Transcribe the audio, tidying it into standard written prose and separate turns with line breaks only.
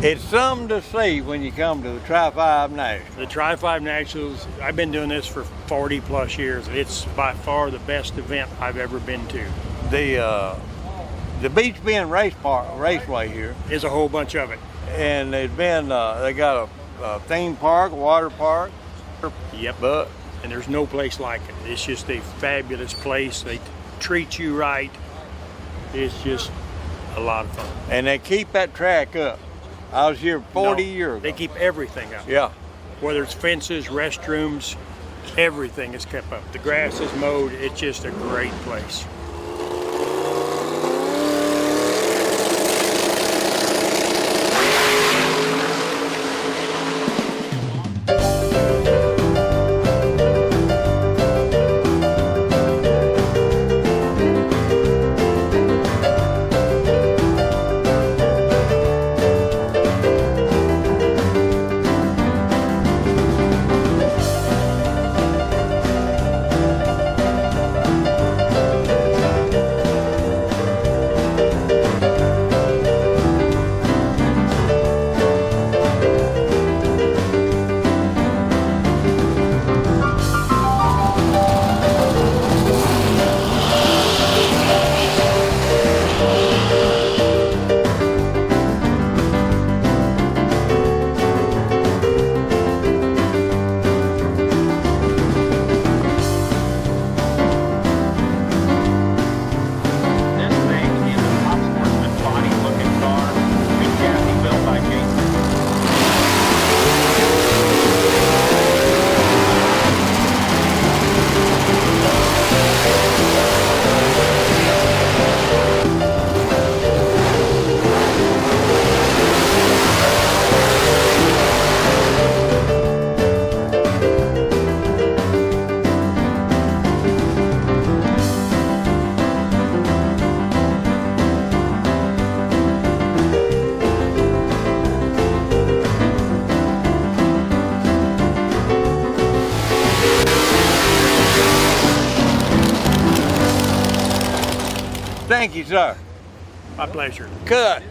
It's something to see when you come to the Tri-5 Nationals.
The Tri-5 Nationals, I've been doing this for 40 plus years. It's by far the best event I've ever been to.
The Beech Bend Raceway here,
There's a whole bunch of it.
and they got a theme park, a water park.
Yep. And there's no place like it. It's just a fabulous place. They treat you right. It's just a lot of fun.
And they keep that track up. I was here 40 years ago.
They keep everything up.
Yeah.
Whether it's fences, restrooms, everything is kept up. The grass is mowed. It's just a great place.
Thank you, sir.
My pleasure.
Cut.